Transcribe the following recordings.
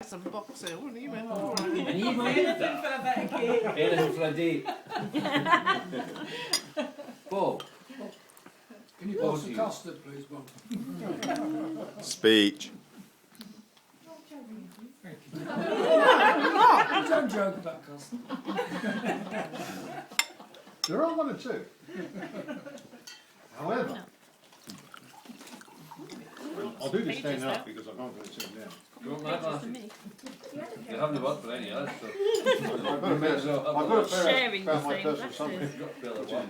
some boxing, wouldn't you? Oh, and you made that. For a bit of cake. Anything for a date. Bob. Can you pass the custard, please, Bob? Speech. Thank you. Don't joke about custard. There are one or two. However, I'll do the stand up because I can't go sitting down. You want that, Lassie? You haven't worked for any others, so. I've got a bit about my personal something. You've got to feel it one.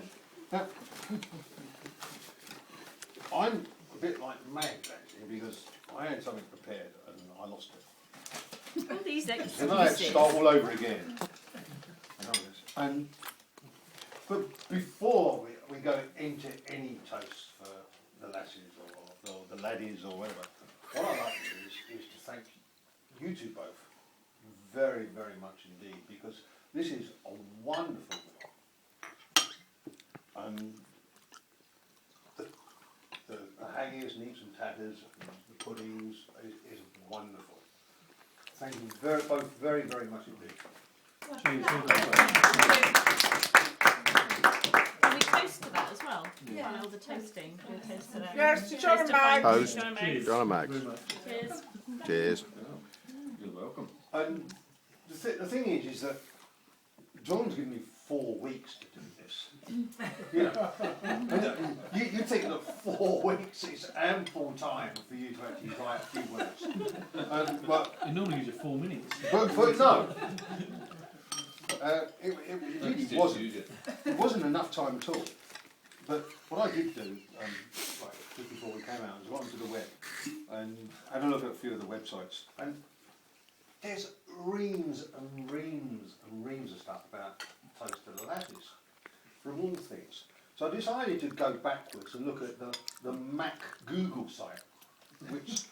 I'm a bit like Mag actually because I had something prepared and I lost it. All these And I had to excuses. start all over again. But before we go into any toast for the lassies or the laddies or whatever, what I'd like to do is to thank you two both very, very much indeed, because this is a wonderful and the haggis, neeps and tatters, the puddings is wonderful. Thank you both very, very much indeed. Can we toast to that as well? Yeah. All the toasting. We'll toast to that. Yes, to John and Mag. Toast. John and Mag. John and Mags. Cheers. Cheers. You're welcome. And the thing is that John's given me 4 weeks to do this. You know, you think that 4 weeks is ample time for you to actually write a few words. But You normally use it 4 minutes. but no, it really wasn't enough time at all. But what I did do, just before we came out, was I went onto the web and had a look at a few of the websites, and there's reams and reams and reams of stuff about toast to the lasses, from all things. So I decided to go backwards and look at the Mac Google site, which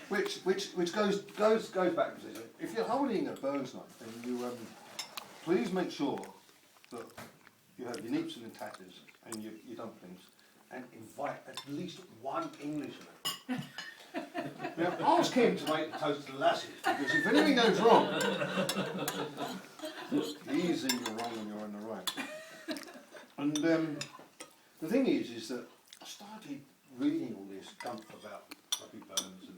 which goes backwards. If you're holding a bird's knife, then you please make sure that you have your neeps and your tatters and your dumplings, and invite at least one Englishman. Now, ask him to make the toast to the lassies, because if anything goes wrong, easy, you're wrong and you're on the right. And the thing is that I started reading all this dump about Robbie Burns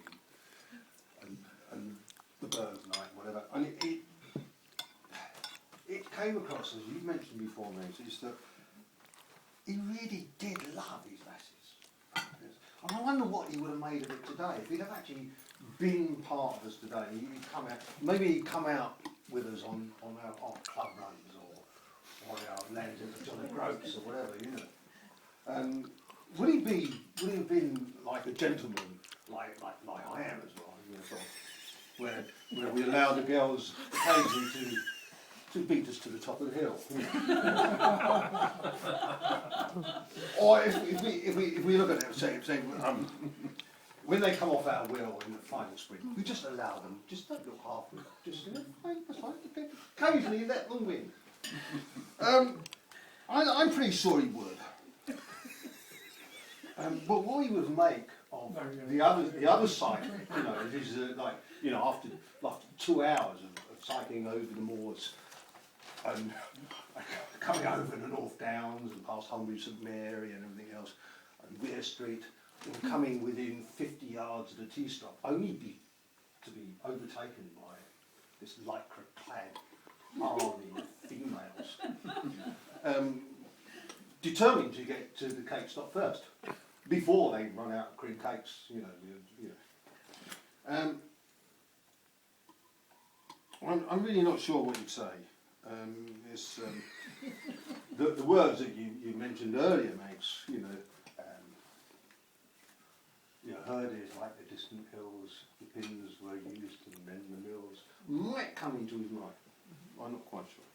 and the Burns night, whatever, and it came across, as you've mentioned before, mate, is that he really did love his lasses. And I wonder what he would have made of it today. If he'd have actually been part of us today, he'd come out, maybe he'd come out with us on our club runs or our lands in the Johnny Gropes or whatever, you know. Would he have been like a gentleman, like I am as well, you know, sort of, where we allow the girls occasionally to beat us to the top of the hill. You know. Or if we look at it, saying when they come off our wheel in the final sprint, we just allow them, just don't look halfway, just fine, that's fine, okay. Occasionally let them win. I'm pretty sure he would. But what he would make of the other side, you know, is like, you know, after 2 hours of cycling over the moors and coming over the North Downs and past Humbury St Mary and everything else, and Weir Street, and coming within 50 yards of the tea stop, only to be overtaken by this lycra-clad army of females, determined to get to the cake stop first, before they run out of cream cakes, you know. I'm really not sure what you'd say. The words that you mentioned earlier makes, you know, heard is like the distant hills, the pins were used to mend the mills, might come into his mind. I'm not quite sure.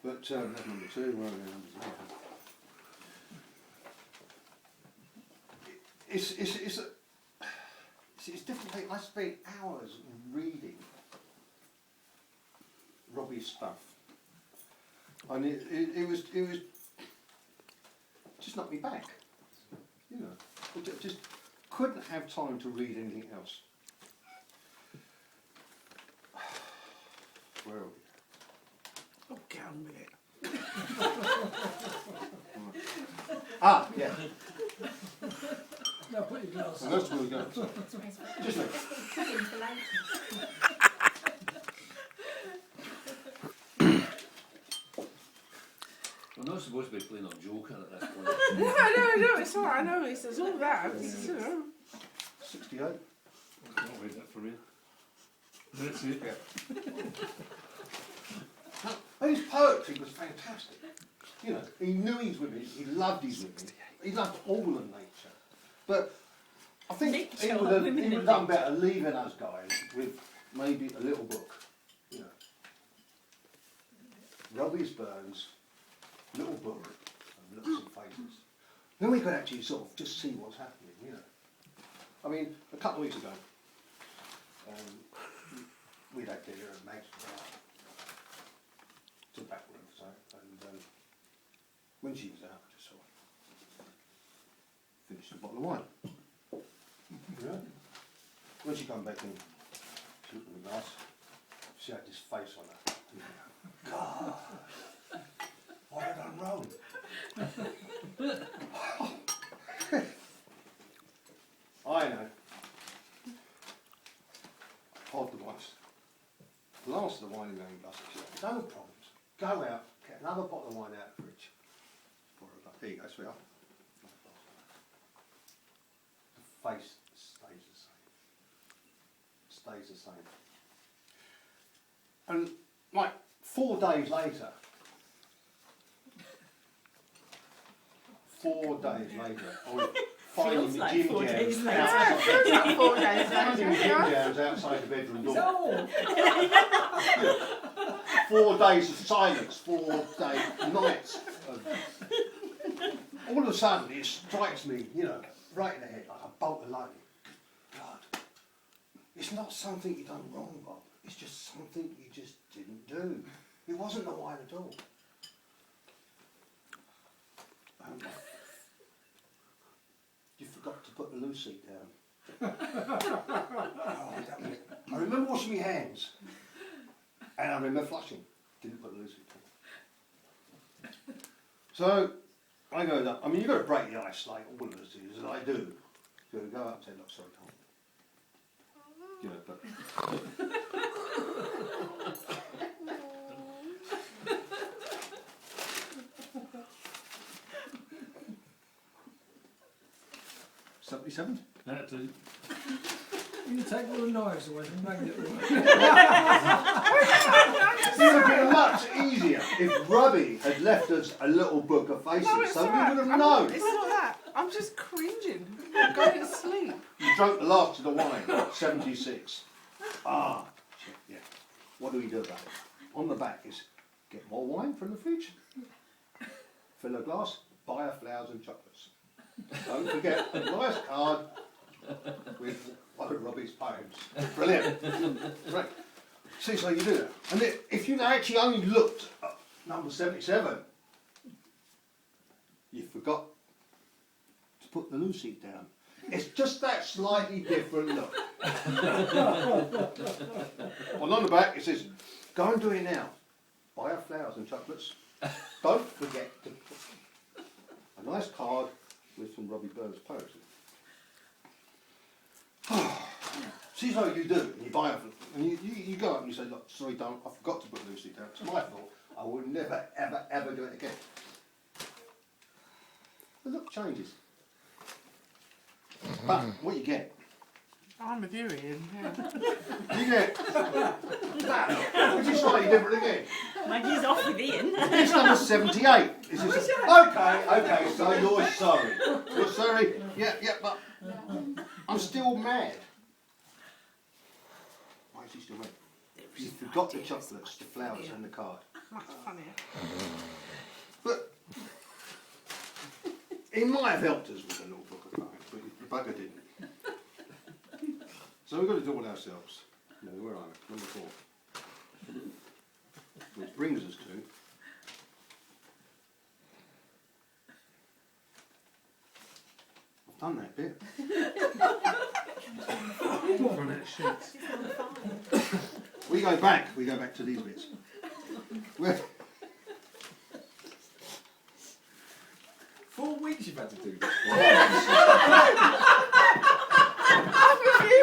But that's number 2. Where are the numbers there? It's difficult. I spent hours reading Robbie's stuff, and it was just knocked me back. You know, I just couldn't have time to read anything else. Where are we? Oh, get on with it. Ah, yeah. No, put your glasses So that's where we go. So, just like, I'm not supposed to be playing up Joker at this point. No, it's alright, I know, it's all that. It's, you know. 68. I'll read that for you. That's it. And his poetry was fantastic. You know, he knew his women, he loved his women, he loved all of nature. But I think he Nature, would have women in done better leaving us guys with maybe a little book. You know, Robbie Burns, little book, and looks and faces. Then we could actually sort of just see what's happening. You know, I mean, a couple of weeks ago, we'd had dinner and Max to the back room, so, and when she was out, I just sort of finished a bottle of wine. Yeah. When she come back in, she looked in the glass, she had this face on her. God, what have I done wrong? I know. Hold the glass. Last of the wine in the glass. She said, no problems. Go out, get another bottle of wine out of the fridge. Pour it up. There you go, sweetheart. The face stays the same. Stays the same. And like 4 days later, 4 days later, I was finding Feels the like gym 4 jams days later. outside- 4 days finding the later. gym jams outside the bedroom door. Oh, 4 days of silence, 4 day nights. All of a sudden, it strikes me, you know, right in the head like a bolt of lightning. God, it's not something you done wrong, Bob. It's just something you just didn't do. It wasn't the wine at all. You forgot to put the loose seat down. Oh, I remember washing my hands, and I remember flushing. Didn't put the loose seat down. So I go up. I mean, you've got to break the ice like all of us do, and I do. So I go up and say, "Look, sorry, Tom." You know, but. "77? That too. you take all the knives away and make it work. It would have been much easier if Robbie had left us a little book of faces, No, it's so we alright. would have known. It's not that. I'm just cringing. I'm going to sleep. You drank the last of the wine, 76. Ah, shit, yeah. What do we do about it? On the back is get more wine from the fridge, fill a glass, buy her flowers and chocolates. Don't forget a nice card with one of Robbie's poems. Brilliant. Right. See, so you do that. And if you actually only looked at number 77, you forgot to put the loose seat down. It's just that slightly different look. Well, on the back it says, go and do it now. Buy her flowers and chocolates. Don't forget to put a nice card with some Robbie Burns poetry. See how you do it, and you buy it, and you go up and you say, look, sorry, I forgot to put Lucy down. It's my fault. I will never, ever, ever do it again. The look changes. But what you get? I'm with you, Ian. Yeah. You get that, which is slightly different again. Maggie's off with Ian. It's number 78. It's just, okay, so you're sorry. You're sorry? Yeah, but I'm still mad. Why is he still mad? You forgot the chocolates, the flowers and the card. Much funnier. But it might have helped us with a little book of poems, but the bugger didn't. So we've got to do it ourselves. No, where are we? Number 4. Which brings us to done that bit. Run out of sheets. We go back to these bits. We're, 4 weeks you've had to do this.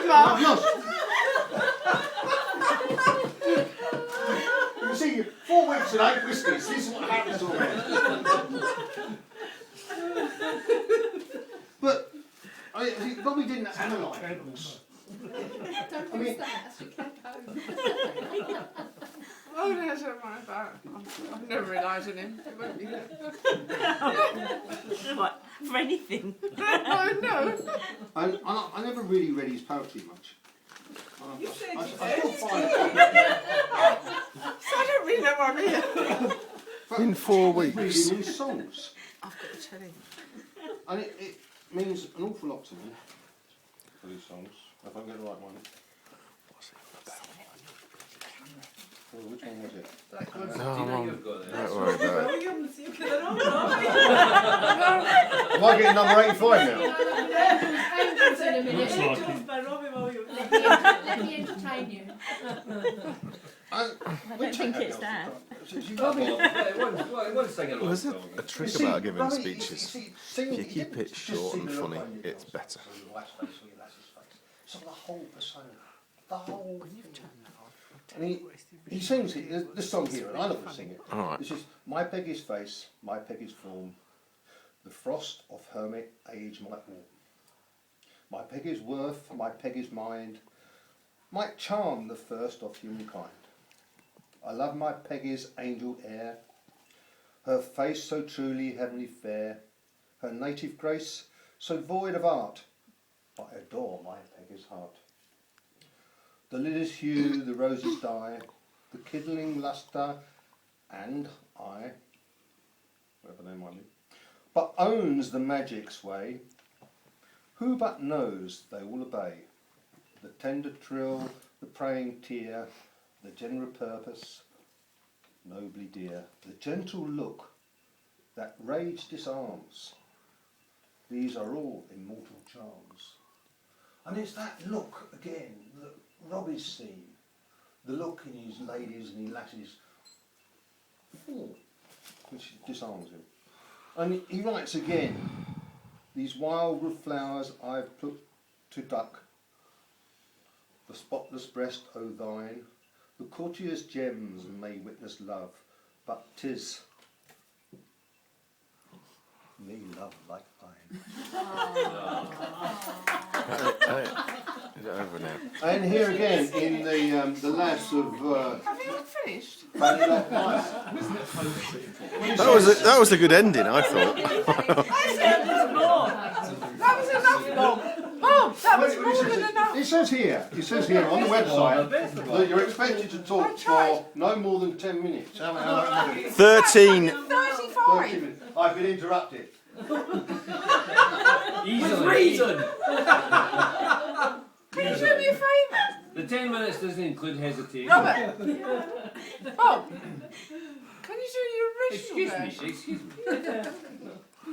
I've lost. You see, 4 weeks and 8 whiskies. This is what happens already. But Robbie didn't analyse it. Don't I mean- use that as your cake home. Oh, no, don't worry about it. I've never relied on him. It won't be good. What? For anything? Oh, no. I never really read his poetry much. You said I you still did. find So I don't really know why I'm here. but In 4 reading weeks. his songs. I've got to tell him. And it means an awful lot to me for these songs, if I get the right one. Oh, which one was it? You've got it. Don't worry about it. Am I getting number 85 now? Angels in a minute. Looks like it. Let me entertain you. I don't think it's that. It won't sing a There's lot. a trick about giving speeches. If you keep it short and funny, it's better. So the whole persona, the whole thing. And he sings it, this song here, and I love to sing it. Alright. It's just, my Peggy's face, my Peggy's form, the frost of hermit age might warm. My Peggy's worth, my Peggy's mind, might charm the first of humankind. I love my Peggy's angel air, her face so truly heavenly fair, her native grace so void of art. I adore my Peggy's heart. The lily's hue, the rose's dye, the kindling lustre, and I, whatever they might be, but owns the magic sway. Who but knows they will obey the tender trill, the praying tear, the general purpose, nobly dear, the gentle look that rage disarms. These are all immortal charms. And it's that look again that Robbie's seen, the look in his ladies and his lasses, which disarms him. And he writes again, these wildwood flowers I've put to duck, the spotless breast, O thine, the courtier's gems may witness love, but 'tis me love like thine. Is it over now? And here again in the lass of Have you not finished? Ballylock Life. That was a good ending, I thought. I said there's more. That was enough, Bob. Bob, that was more than enough. It says here on the website that you're expected to talk for no more than 10 minutes. How many 13. 30 35. minutes. I've been interrupted. Easily. Reason. Can you do me a favour? The 10 minutes doesn't include hesitation. Robert. Bob. Can you do your original version? Excuse me.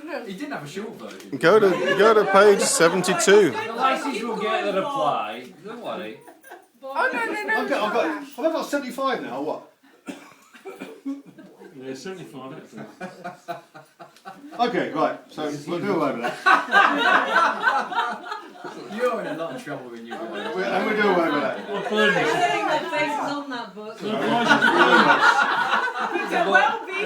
No. He didn't have a short version. Go to page 72. The lassies will get the reply. Don't worry. Oh, no. I've got 75 now, or what? Yeah, 75. Okay, right, so we'll do away with that. You're in a lot of trouble when you go. And we'll do away with that. Well, Burnley's That faces on that book. surprising. Well, be.